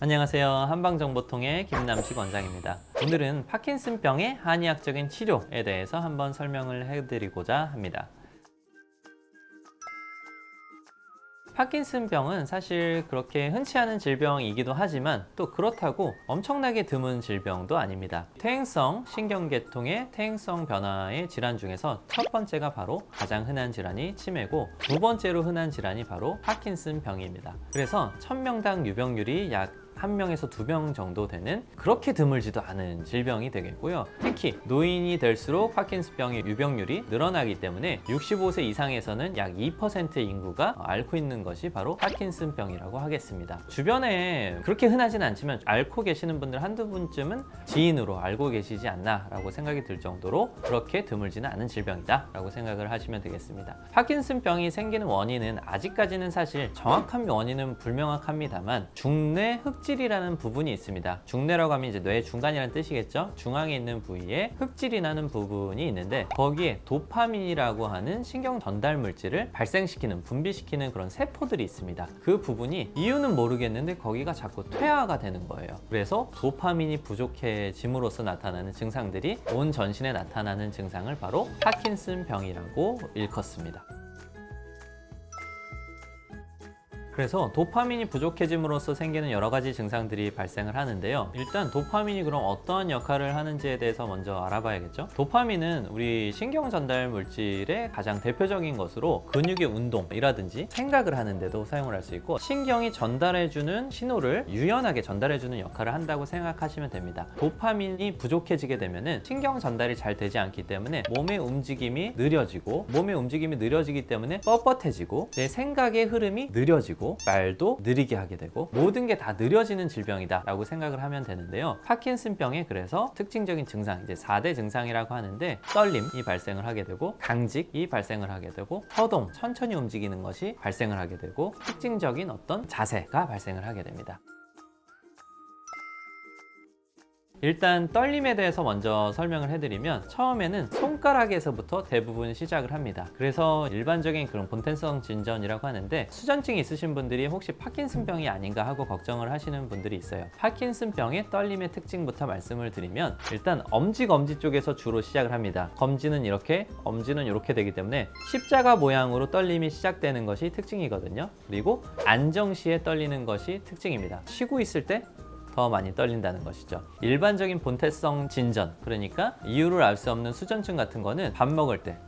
안녕하세요. 한방정보통의 김남식 원장입니다. 오늘은 파킨슨병의 한의학적인 치료에 대해서 한번 설명을 해드리고자 합니다. 파킨슨병은 사실 그렇게 흔치 않은 질병이기도 하지만 또 그렇다고 엄청나게 드문 질병도 아닙니다. 퇴행성 신경계통의 퇴행성 변화의 질환 중에서 첫 번째가 바로 가장 흔한 질환이 치매고, 두 번째로 흔한 질환이 바로 파킨슨병입니다. 그래서 1000명당 유병률이 약 1명에서 2명 정도 되는 그렇게 드물지도 않은 질병이 되겠고요. 특히 노인이 될수록 파킨슨병의 유병률이 늘어나기 때문에 65세 이상에서는 약 2%의 인구가 앓고 있는 것이 바로 파킨슨병이라고 하겠습니다. 주변에 그렇게 흔하진 않지만 앓고 계시는 분들 한두 분쯤은 지인으로 알고 계시지 않나 라고 생각이 들 정도로 그렇게 드물지는 않은 질병이다 라고 생각을 하시면 되겠습니다. 파킨슨병이 생기는 원인은 아직까지는 사실 정확한 원인은 불명확합니다만 중뇌 흑질이라는 부분이 있습니다. 중뇌라고 하면 이제 뇌 중간이라는 뜻이겠죠. 중앙에 있는 부위에 흑질이 나는 부분이 있는데, 거기에 도파민이라고 하는 신경 전달 물질을 발생시키는, 분비시키는 그런 세포들이 있습니다. 그 부분이 이유는 모르겠는데 거기가 자꾸 퇴화가 되는 거예요. 그래서 도파민이 부족해짐으로써 나타나는 증상들이 온 전신에 나타나는 증상을 바로 파킨슨병이라고 일컫습니다. 그래서 도파민이 부족해짐으로써 생기는 여러 가지 증상들이 발생을 하는데요. 일단 도파민이 그럼 어떠한 역할을 하는지에 대해서 먼저 알아봐야겠죠. 도파민은 우리 신경 전달 물질의 가장 대표적인 것으로 근육의 운동이라든지 생각을 하는데도 사용을 할 수 있고, 신경이 전달해주는 신호를 유연하게 전달해주는 역할을 한다고 생각하시면 됩니다. 도파민이 부족해지게 되면은 신경 전달이 잘 되지 않기 때문에 몸의 움직임이 느려지고, 몸의 움직임이 느려지기 때문에 뻣뻣해지고, 내 생각의 흐름이 느려지고, 말도 느리게 하게 되고, 모든 게 다 느려지는 질병이다 라고 생각을 하면 되는데요. 파킨슨병의 그래서 특징적인 증상, 이제 4대 증상이라고 하는데, 떨림이 발생을 하게 되고, 강직이 발생을 하게 되고, 허동, 천천히 움직이는 것이 발생을 하게 되고, 특징적인 어떤 자세가 발생을 하게 됩니다. 일단 떨림에 대해서 먼저 설명을 해드리면, 처음에는 손가락에서부터 대부분 시작을 합니다. 그래서 일반적인 그런 본태성 진전이라고 하는데, 수전증이 있으신 분들이 혹시 파킨슨병이 아닌가 하고 걱정을 하시는 분들이 있어요. 파킨슨병의 떨림의 특징부터 말씀을 드리면, 일단 엄지 쪽에서 주로 시작을 합니다. 검지는 이렇게, 엄지는 이렇게 되기 때문에 십자가 모양으로 떨림이 시작되는 것이 특징이거든요. 그리고 안정 시에 떨리는 것이 특징입니다. 쉬고 있을 때 더 많이 떨린다는 것이죠. 일반적인 본태성 진전, 그러니까 이유를 알 수 없는 수전증 같은 거는 밥 먹을 때,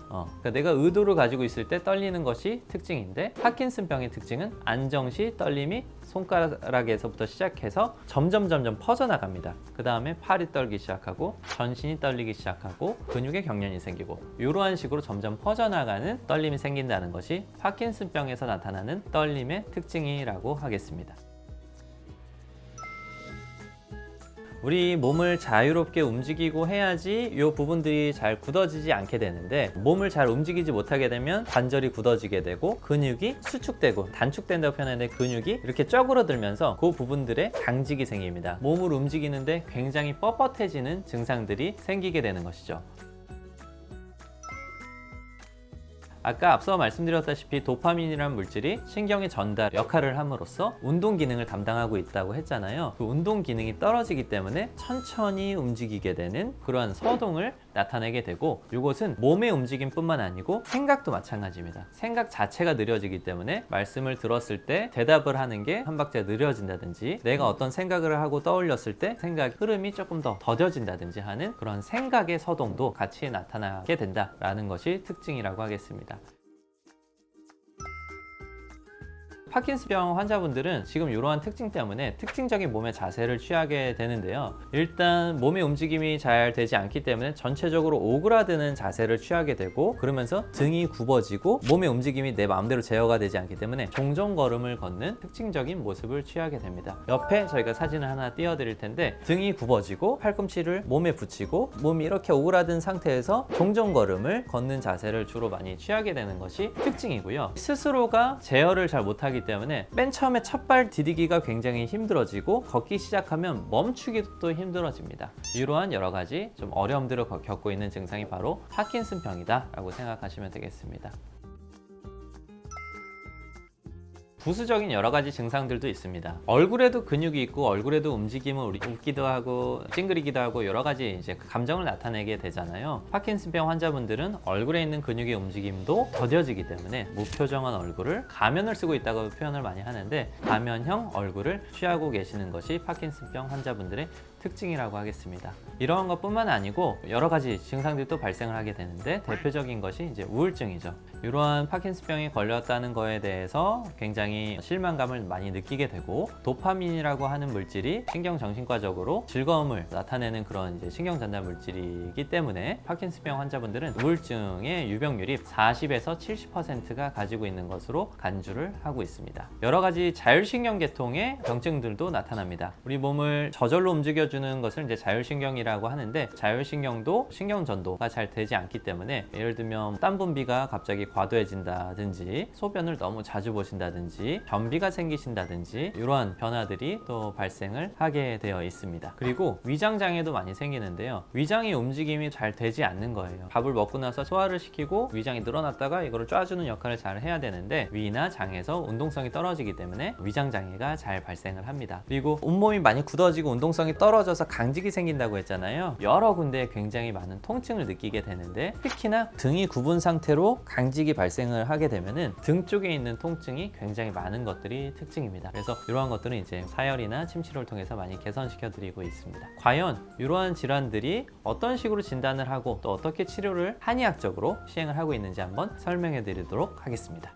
그러니까 내가 의도를 가지고 있을 때 떨리는 것이 특징인데, 파킨슨병의 특징은 안정 시 떨림이 손가락에서부터 시작해서 점점 퍼져나갑니다. 그 다음에 팔이 떨기 시작하고, 전신이 떨리기 시작하고, 근육에 경련이 생기고, 이러한 식으로 점점 퍼져나가는 떨림이 생긴다는 것이 파킨슨병에서 나타나는 떨림의 특징이라고 하겠습니다. 우리 몸을 자유롭게 움직이고 해야지 이 부분들이 잘 굳어지지 않게 되는데, 몸을 잘 움직이지 못하게 되면 관절이 굳어지게 되고, 근육이 수축되고, 단축된다고 표현하는데 근육이 이렇게 쪄그러들면서 그 부분들에 강직이 생깁니다. 몸을 움직이는데 굉장히 뻣뻣해지는 증상들이 생기게 되는 것이죠. 아까 앞서 말씀드렸다시피 도파민이라는 물질이 신경의 전달 역할을 함으로써 운동 기능을 담당하고 있다고 했잖아요. 그 운동 기능이 떨어지기 때문에 천천히 움직이게 되는 그러한 서동을 나타내게 되고, 이것은 몸의 움직임뿐만 아니고 생각도 마찬가지입니다. 생각 자체가 느려지기 때문에 말씀을 들었을 때 대답을 하는 게 한 박자 느려진다든지, 내가 어떤 생각을 하고 떠올렸을 때 생각 흐름이 조금 더 더뎌진다든지 하는 그런 생각의 서동도 같이 나타나게 된다라는 것이 특징이라고 하겠습니다. 파킨슨병 환자분들은 지금 이러한 특징 때문에 특징적인 몸의 자세를 취하게 되는데요. 일단 몸의 움직임이 잘 되지 않기 때문에 전체적으로 오그라드는 자세를 취하게 되고, 그러면서 등이 굽어지고 몸의 움직임이 내 마음대로 제어가 되지 않기 때문에 종종 걸음을 걷는 특징적인 모습을 취하게 됩니다. 옆에 저희가 사진을 하나 띄워드릴 텐데, 등이 굽어지고 팔꿈치를 몸에 붙이고 몸이 이렇게 오그라든 상태에서 종종 걸음을 걷는 자세를 주로 많이 취하게 되는 것이 특징이고요. 스스로가 제어를 잘 못하기 때문에 맨 처음에 첫발 디디기가 굉장히 힘들어지고, 걷기 시작하면 멈추기도 또 힘들어집니다. 이러한 여러 가지 좀 어려움들을 겪고 있는 증상이 바로 파킨슨병이다 라고 생각하시면 되겠습니다. 부수적인 여러 가지 증상들도 있습니다. 얼굴에도 근육이 있고 얼굴에도 움직임은 웃기도 하고 찡그리기도 하고 여러 가지 이제 감정을 나타내게 되잖아요. 파킨슨병 환자분들은 얼굴에 있는 근육의 움직임도 더뎌지기 때문에 무표정한 얼굴을 가면을 쓰고 있다고 표현을 많이 하는데 가면형 얼굴을 취하고 계시는 것이 파킨슨병 환자분들의 특징이라고 하겠습니다. 이러한 것뿐만 아니고 여러 가지 증상들이 또 발생을 하게 되는데 대표적인 것이 이제 우울증이죠. 이러한 파킨슨병에 걸렸다는 거에 대해서 굉장히 실망감을 많이 느끼게 되고 도파민이라고 하는 물질이 신경정신과적으로 즐거움을 나타내는 그런 이제 신경전달 물질이기 때문에 파킨슨병 환자분들은 우울증의 유병률이 40에서 70%가 가지고 있는 것으로 간주를 하고 있습니다. 여러 가지 자율신경계통의 병증들도 나타납니다. 우리 몸을 저절로 움직여주는 것을 이제 자율신경이라고 하는데 자율신경도 신경전도가 잘 되지 않기 때문에 예를 들면 땀 분비가 갑자기 과도해진다든지 소변을 너무 자주 보신다든지 변비가 생기신다든지 이러한 변화들이 또 발생을 하게 되어 있습니다. 그리고 위장장애도 많이 생기는데요. 위장의 움직임이 잘 되지 않는 거예요. 밥을 먹고 나서 소화를 시키고 위장이 늘어났다가 이거를 쪄주는 역할을 잘 해야 되는데 위나 장에서 운동성이 떨어지기 때문에 위장장애가 잘 발생을 합니다. 그리고 온몸이 많이 굳어지고 운동성이 떨어져서 강직이 생긴다고 했잖아요. 여러 군데에 굉장히 많은 통증을 느끼게 되는데 특히나 등이 굽은 상태로 강직이 발생을 하게 되면은 등 쪽에 있는 통증이 굉장히 많은 것들이 특징입니다. 그래서 이러한 것들은 이제 사열이나 침치료를 통해서 많이 개선시켜 드리고 있습니다. 과연 이러한 질환들이 어떤 식으로 진단을 하고 또 어떻게 치료를 한의학적으로 시행을 하고 있는지 한번 설명해 드리도록 하겠습니다.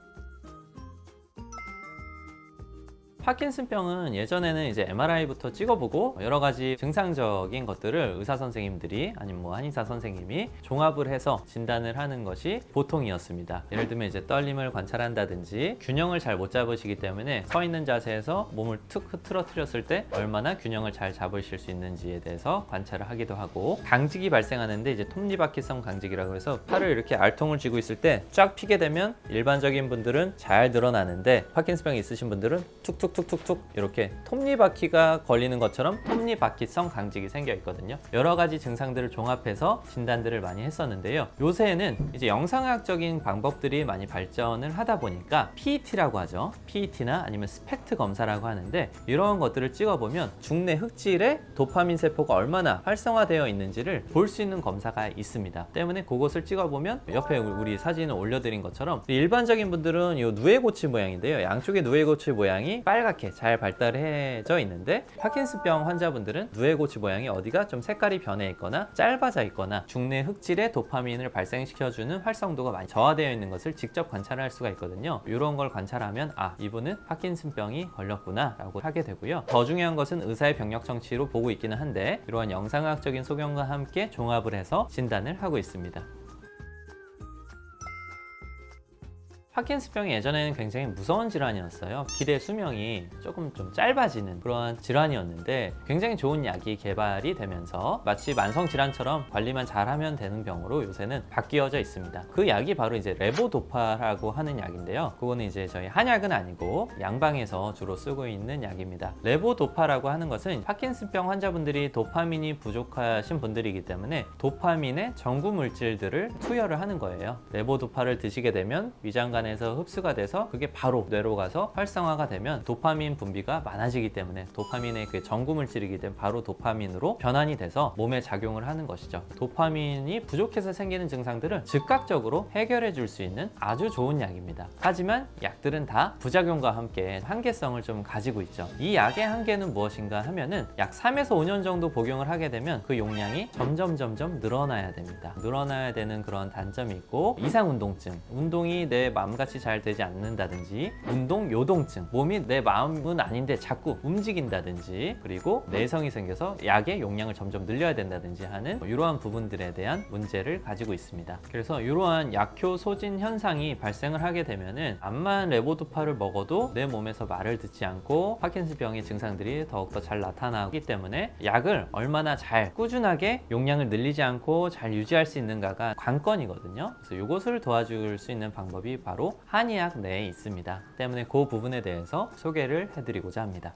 파킨슨병은 예전에는 이제 MRI부터 찍어보고 여러 가지 증상적인 것들을 의사 선생님들이 아니면 뭐 한의사 선생님이 종합을 해서 진단을 하는 것이 보통이었습니다. 예를 들면 이제 떨림을 관찰한다든지 균형을 잘 못 잡으시기 때문에 서 있는 자세에서 몸을 툭 흐트러뜨렸을 때 얼마나 균형을 잘 잡으실 수 있는지에 대해서 관찰을 하기도 하고 강직이 발생하는데 이제 톱니바퀴성 강직이라고 해서 팔을 이렇게 알통을 쥐고 있을 때 쫙 피게 되면 일반적인 분들은 잘 늘어나는데 파킨슨병이 있으신 분들은 툭툭툭툭 이렇게 톱니바퀴가 걸리는 것처럼 톱니바퀴성 강직이 생겨 있거든요. 여러 가지 증상들을 종합해서 진단들을 많이 했었는데요. 요새는 이제 영상학적인 방법들이 많이 발전을 하다 보니까 PET라고 하죠. PET나 아니면 스펙트 검사라고 하는데 이런 것들을 찍어보면 중내 흑질에 도파민 세포가 얼마나 활성화되어 있는지를 볼 수 있는 검사가 있습니다. 때문에 그것을 찍어보면 옆에 우리 사진을 올려드린 것처럼 일반적인 분들은 이 누에고치 모양인데요. 양쪽의 누에고치 모양이 빨갛게 잘 발달해져 있는데 파킨슨병 환자분들은 누에고치 모양이 어디가 좀 색깔이 변해 있거나 짧아져 있거나 중내 흑질에 도파민을 발생시켜주는 활성도가 많이 저하되어 있는 것을 직접 관찰할 수가 있거든요. 이런 걸 관찰하면 아, 이분은 파킨슨병이 걸렸구나 라고 하게 되고요. 더 중요한 것은 의사의 병력 청취로 보고 있기는 한데 이러한 영상학적인 소견과 함께 종합을 해서 진단을 하고 있습니다. 파킨슨병이 예전에는 굉장히 무서운 질환이었어요. 기대 수명이 조금 좀 짧아지는 그러한 질환이었는데 굉장히 좋은 약이 개발이 되면서 마치 만성 질환처럼 관리만 잘하면 되는 병으로 요새는 바뀌어져 있습니다. 그 약이 바로 이제 레보도파라고 하는 약인데요. 그거는 이제 저희 한약은 아니고 양방에서 주로 쓰고 있는 약입니다. 레보도파라고 하는 것은 파킨슨병 환자분들이 도파민이 부족하신 분들이기 때문에 도파민의 전구 물질들을 투여를 하는 거예요. 레보도파를 드시게 되면 위장간 에서 흡수가 돼서 그게 바로 뇌로 가서 활성화가 되면 도파민 분비가 많아지기 때문에 도파민의 그 전구 물질이기 때문에 바로 도파민으로 변환이 돼서 몸에 작용을 하는 것이죠. 도파민이 부족해서 생기는 증상들을 즉각적으로 해결해 줄 수 있는 아주 좋은 약입니다. 하지만 약들은 다 부작용과 함께 한계성을 좀 가지고 있죠. 이 약의 한계는 무엇인가 하면은 약 3에서 5년 정도 복용을 하게 되면 그 용량이 점점 늘어나야 됩니다. 늘어나야 되는 그런 단점이 있고 이상 운동증, 운동이 내 마음같이 잘 되지 않는다든지 운동 요동증, 몸이 내 마음은 아닌데 자꾸 움직인다든지 그리고 내성이 생겨서 약의 용량을 점점 늘려야 된다든지 하는 이러한 부분들에 대한 문제를 가지고 있습니다. 그래서 이러한 약효 소진 현상이 발생을 하게 되면은 암만 레보도파를 먹어도 내 몸에서 말을 듣지 않고 파킨슨병의 증상들이 더욱더 잘 나타나기 때문에 약을 얼마나 잘 꾸준하게 용량을 늘리지 않고 잘 유지할 수 있는가가 관건이거든요. 그래서 이것을 도와줄 수 있는 방법이 바로 한의학 내에 있습니다. 때문에 그 부분에 대해서 소개를 해드리고자 합니다.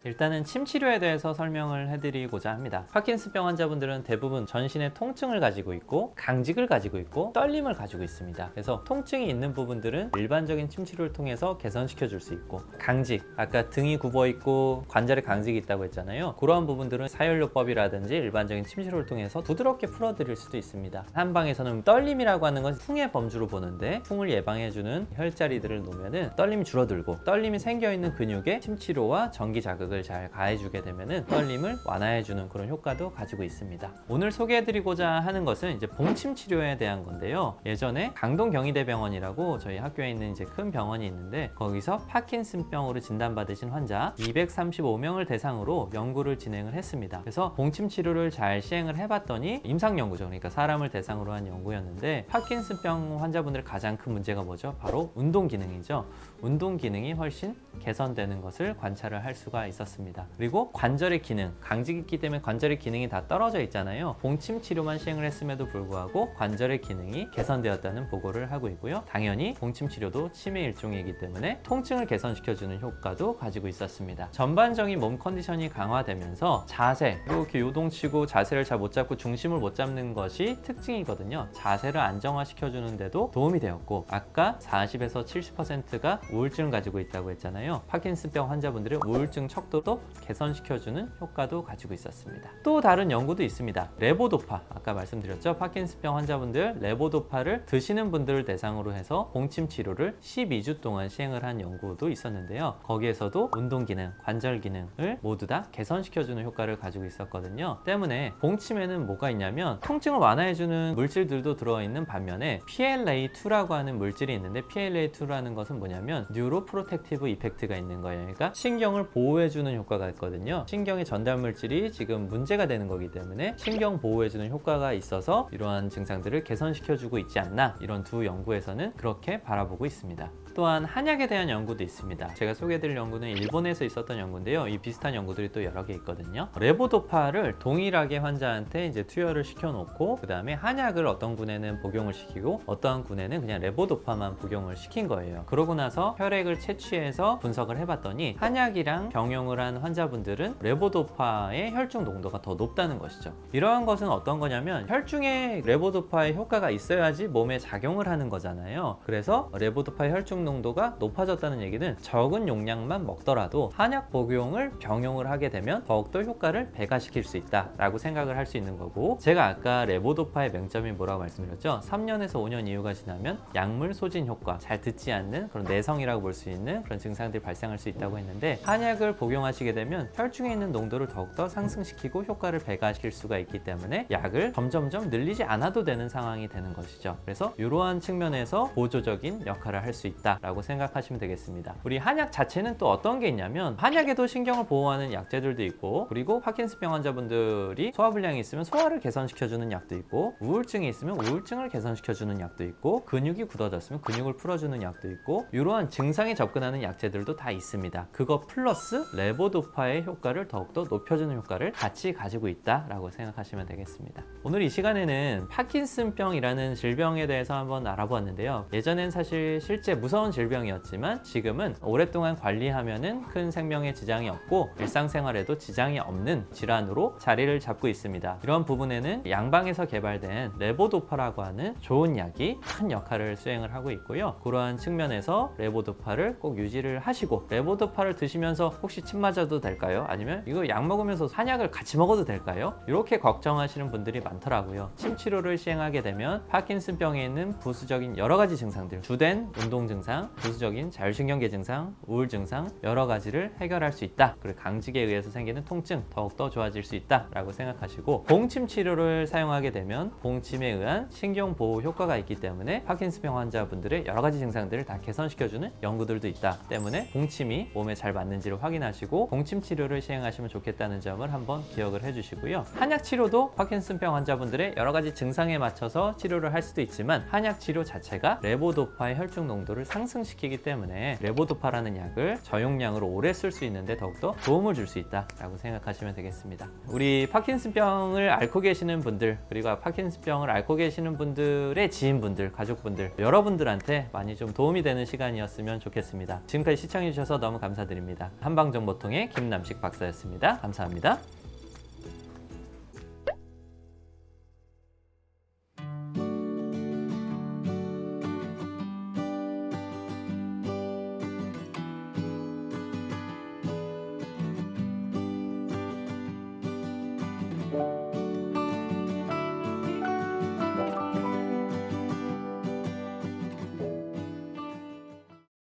일단은 침 치료에 대해서 설명을 해드리고자 합니다. 파킨슨병 환자분들은 대부분 전신에 통증을 가지고 있고 강직을 가지고 있고 떨림을 가지고 있습니다. 그래서 통증이 있는 부분들은 일반적인 침 치료를 통해서 개선시켜 줄 수 있고, 강직, 아까 등이 굽어 있고 관절에 강직이 있다고 했잖아요. 그러한 부분들은 사혈요법이라든지 일반적인 침 치료를 통해서 부드럽게 풀어드릴 수도 있습니다. 한방에서는 떨림이라고 하는 건 풍의 범주로 보는데, 풍을 예방해주는 혈자리들을 놓으면은 떨림이 줄어들고, 떨림이 생겨있는 근육에 침 치료와 전기 자극을 잘 가해주게 되면은 떨림을 완화해주는 그런 효과도 가지고 있습니다. 오늘 소개해드리고자 하는 것은 이제 봉침 치료에 대한 건데요. 예전에 강동경희대병원이라고 저희 학교에 있는 이제 큰 병원이 있는데, 거기서 파킨슨병으로 진단받으신 환자 235명을 대상으로 연구를 진행을 했습니다. 그래서 봉침 치료를 잘 시행을 해봤더니, 임상 연구죠. 그러니까 사람을 대상으로 한 연구였는데, 파킨슨병 환자분들의 가장 큰 문제가 뭐죠? 바로 운동 기능이죠. 운동 기능이 훨씬 개선되는 것을 관찰을 할 수가 있었습니다. 그리고 관절의 기능, 강직이 있기 때문에 관절의 기능이 다 떨어져 있잖아요. 봉침 치료만 시행을 했음에도 불구하고 관절의 기능이 개선되었다는 보고를 하고 있고요. 당연히 봉침 치료도 침의 일종이기 때문에 통증을 개선시켜주는 효과도 가지고 있었습니다. 전반적인 몸 컨디션이 강화되면서 자세, 이렇게 요동치고 자세를 잘 못 잡고 중심을 못 잡는 것이 특징이거든요. 자세를 안정화시켜주는데도 도움이 되었고, 아까 40에서 70%가 우울증을 가지고 있다고 했잖아요. 파킨슨병 환자분들의 우울증 척도도 개선시켜주는 효과도 가지고 있었습니다. 또 다른 연구도 있습니다. 레보도파, 아까 말씀드렸죠. 파킨슨병 환자분들 레보도파를 드시는 분들을 대상으로 해서 봉침 치료를 12주 동안 시행을 한 연구도 있었는데요. 거기에서도 운동 기능, 관절 기능을 모두 다 개선시켜주는 효과를 가지고 있었거든요. 때문에 봉침에는 뭐가 있냐면 통증을 완화해주는 물질들도 들어있는 반면에 PLA2라고 하는 물질이 있는데, PLA2라는 것은 뭐냐면 뉴로 프로텍티브 이펙트가 있는 거예요. 그러니까 신경을 보호해주는 효과가 있거든요. 신경의 전달 물질이 지금 문제가 되는 거기 때문에 신경 보호해주는 효과가 있어서 이러한 증상들을 개선시켜주고 있지 않나, 이런 두 연구에서는 그렇게 바라보고 있습니다. 또한 한약에 대한 연구도 있습니다. 제가 소개해드릴 연구는 일본에서 있었던 연구인데요. 이 비슷한 연구들이 또 여러 개 있거든요. 레보도파를 동일하게 환자한테 이제 투여를 시켜놓고, 그 다음에 한약을 어떤 군에는 복용을 시키고 어떠한 군에는 그냥 레보도파만 복용을 시킨 거예요. 그러고 나서 혈액을 채취해서 분석을 해봤더니 한약이랑 병용을 한 환자분들은 레보도파의 혈중 농도가 더 높다는 것이죠. 이러한 것은 어떤 거냐면, 혈중에 레보도파의 효과가 있어야지 몸에 작용을 하는 거잖아요. 그래서 레보도파의 혈중 농도가 높아졌다는 얘기는 적은 용량만 먹더라도 한약 복용을 병용을 하게 되면 더욱더 효과를 배가시킬 수 있다라고 생각을 할 수 있는 거고, 제가 아까 레보도파의 맹점이 뭐라고 말씀드렸죠? 3년에서 5년 이후가 지나면 약물 소진 효과, 잘 듣지 않는 그런 내성이라고 볼 수 있는 그런 증상들이 발생할 수 있다고 했는데, 한약을 복용하시게 되면 혈중에 있는 농도를 더욱더 상승시키고 효과를 배가시킬 수가 있기 때문에 약을 점점점 늘리지 않아도 되는 상황이 되는 것이죠. 그래서 이러한 측면에서 보조적인 역할을 할 수 있다라고 생각하시면 되겠습니다. 우리 한약 자체는 또 어떤 게 있냐면, 한약에도 신경을 보호하는 약재들도 있고, 그리고 파킨슨병 환자분들이 소화불량이 있으면 소화를 개선시켜주는 약도 있고, 우울증이 있으면 우울증을 개선시켜주는 약도 있고, 근육이 굳어졌으면 근육을 풀어주는 약도 있고, 이러한 증상에 접근하는 약재들도 다 있습니다. 그거 플러스 레보도파의 효과를 더욱더 높여주는 효과를 같이 가지고 있다라고 생각하시면 되겠습니다. 오늘 이 시간에는 파킨슨병이라는 질병에 대해서 한번 알아보았는데요. 예전엔 사실 실제 무서운 질병이었지만 지금은 오랫동안 관리하면은 큰 생명에 지장이 없고 일상생활에도 지장이 없는 질환으로 자리를 잡고 있습니다. 이런 부분에는 양방에서 개발된 레보도파라고 하는 좋은 약이 큰 역할을 수행을 하고 있고요. 그러한 측면에서 레보도파를 꼭 유지를 하시고, 레보도파를 드시면서 혹시 침 맞아도 될까요? 아니면 이거 약 먹으면서 한약을 같이 먹어도 될까요? 이렇게 걱정하시는 분들이 많더라고요. 침 치료를 시행하게 되면 파킨슨병에 있는 부수적인 여러 가지 증상들, 주된 운동 증상, 부수적인 자율신경계 증상, 우울 증상 여러 가지를 해결할 수 있다. 그리고 강직에 의해서 생기는 통증 더욱더 좋아질 수 있다라고 생각하시고, 봉침 치료를 사용하게 되면 봉침에 의한 신경 보호 효과가 있기 때문에 파킨슨병 환자분들의 여러 가지 증상들을 다 개선시켜주는 연구들도 있다 때문에 봉침이 몸에 잘 맞는지를 확인하시고 봉침 치료를 시행하시면 좋겠다는 점을 한번 기억을 해주시고요. 한약 치료도 파킨슨병 환자분들의 여러 가지 증상에 맞춰서 치료를 할 수도 있지만, 한약 치료 자체가 레보도파의 혈중 농도를 상승시키기 때문에 레보도파라는 약을 저용량으로 오래 쓸 수 있는데 더욱더 도움을 줄 수 있다라고 생각하시면 되겠습니다. 우리 파킨슨병을 앓고 계시는 분들, 그리고 파킨슨병을 앓고 계시는 분들의 지인분들, 가족분들, 여러분들한테 많이 좀 도움이 되는 시간이었으면 좋겠습니다. 지금까지 시청해주셔서 너무 감사드립니다. 한방정보통의 김남식 박사였습니다. 감사합니다.